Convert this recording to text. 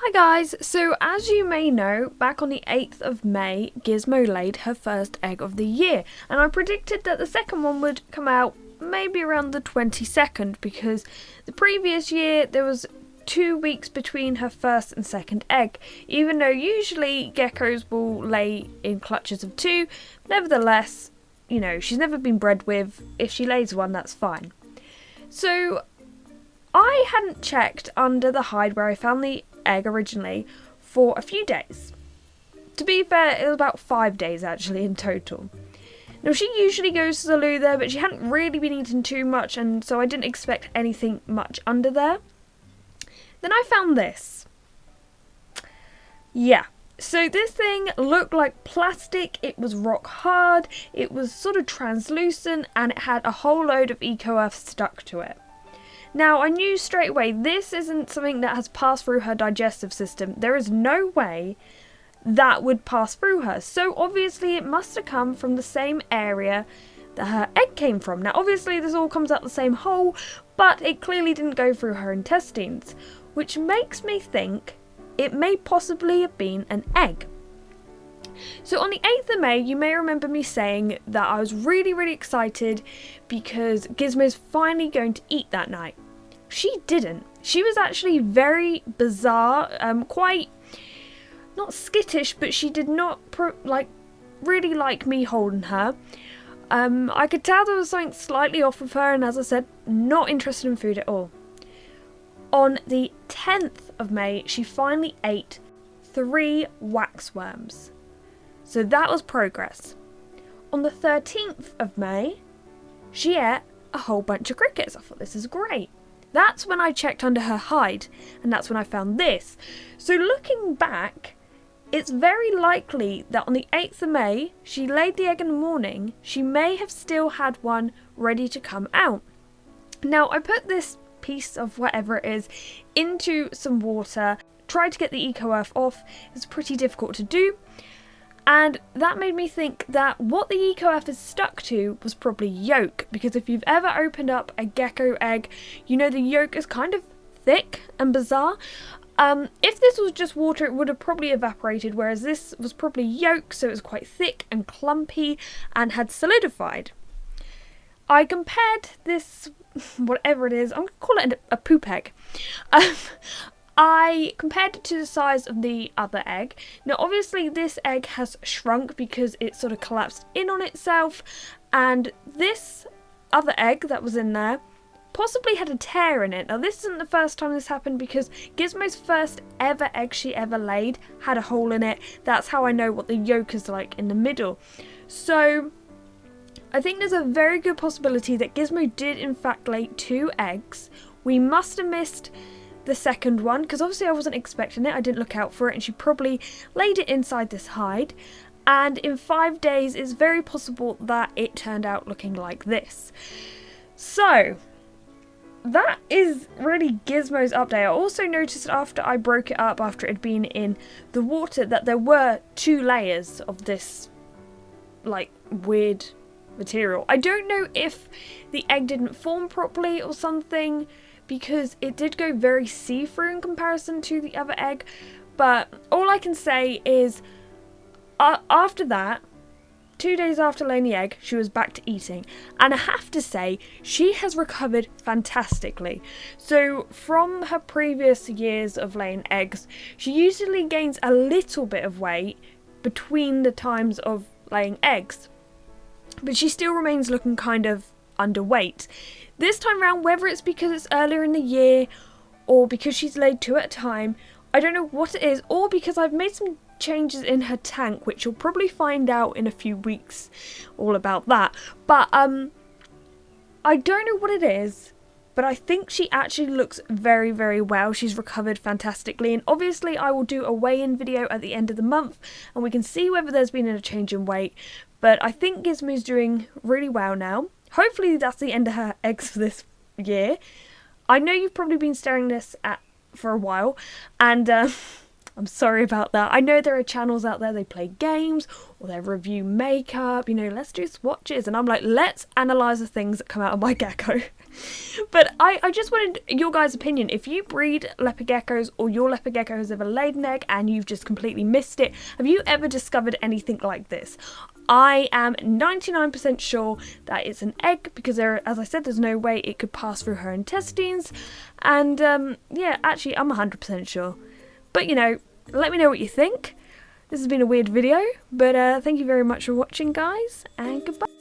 Hi guys, so as you may know, back on the 8th of May, Gizmo laid her first egg of the year, and I predicted that the second one would come out maybe around the 22nd because the previous year there was 2 weeks between her first and second egg, even though usually geckos will lay in clutches of 2, nevertheless, you know, she's never been bred with, if she lays one that's fine. So I hadn't checked under the hide where I found the egg originally for a few days. To be fair, it was about 5 days actually in total. Now she usually goes to the loo there, but she hadn't really been eating too much, and so I didn't expect anything much under there. Then I found this. Yeah, so this thing looked like plastic, it was rock hard, it was sort of translucent, and it had a whole load of eco-earth stuck to it. Now, I knew straight away this isn't something that has passed through her digestive system. There is no way that would pass through her. So obviously it must have come from the same area that her egg came from. Now, obviously this all comes out the same hole, but it clearly didn't go through her intestines, which makes me think it may possibly have been an egg. So on the 8th of May, you may remember me saying that I was really excited because Gizmo's finally going to eat that night. She didn't. She was actually very bizarre, quite, not skittish, but she did not really like me holding her. I could tell there was something slightly off with her, and as I said, not interested in food at all. On the 10th of May, she finally ate 3 waxworms. So that was progress. On the 13th of May, she ate a whole bunch of crickets. I thought, this is great. That's when I checked under her hide, and that's when I found this. So looking back, it's very likely that on the 8th of May, she laid the egg in the morning. She may have still had one ready to come out. Now, I put this piece of whatever it is into some water, tried to get the eco-earth off. It's pretty difficult to do. And that made me think that what the eco-earth is stuck to was probably yolk, because if you've ever opened up a gecko egg, you know the yolk is kind of thick and bizarre. If this was just water, it would have probably evaporated, whereas this was probably yolk, so it was quite thick and clumpy and had solidified. I compared this, whatever it is, I'm going to call it a poop egg. I compared it to the size of the other egg. Now obviously this egg has shrunk because it sort of collapsed in on itself, and this other egg that was in there possibly had a tear in it. Now this isn't the first time this happened, because Gizmo's first ever egg she ever laid had a hole in it. That's how I know what the yolk is like in the middle. So I think there's a very good possibility that Gizmo did in fact lay 2 eggs. We must have missed the second one, because obviously I wasn't expecting it, I didn't look out for it, and she probably laid it inside this hide, and in 5 days it's very possible that it turned out looking like this. So that is really Gizmo's update. I also noticed after I broke it up, after it had been in the water, that there were 2 layers of this like weird material. I don't know if the egg didn't form properly or something, because it did go very see-through in comparison to the other egg, but all I can say is after that, 2 days after laying the egg, she was back to eating, and I have to say she has recovered fantastically. So from her previous years of laying eggs, she usually gains a little bit of weight between the times of laying eggs, but she still remains looking kind of underweight. This time around, whether it's because it's earlier in the year or because she's laid 2 at a time, I don't know what it is, or because I've made some changes in her tank, which you'll probably find out in a few weeks all about that. But I don't know what it is, but I think she actually looks very well. She's recovered fantastically, and obviously I will do a weigh-in video at the end of the month and we can see whether there's been a change in weight. But I think Gizmo's doing really well now. Hopefully that's the end of her eggs for this year. I know you've probably been staring this at for a while, and I'm sorry about that. I know there are channels out there, they play games or they review makeup, you know, let's do swatches, and I'm like, let's analyse the things that come out of my gecko. But I just wanted your guys' opinion. If you breed leopard geckos or your leopard gecko has ever laid an egg and you've just completely missed it, have you ever discovered anything like this? I am 99% sure that it's an egg because as I said, there's no way it could pass through her intestines. And yeah, actually, I'm 100% sure. But you know, let me know what you think. This has been a weird video, but thank you very much for watching, guys, and goodbye.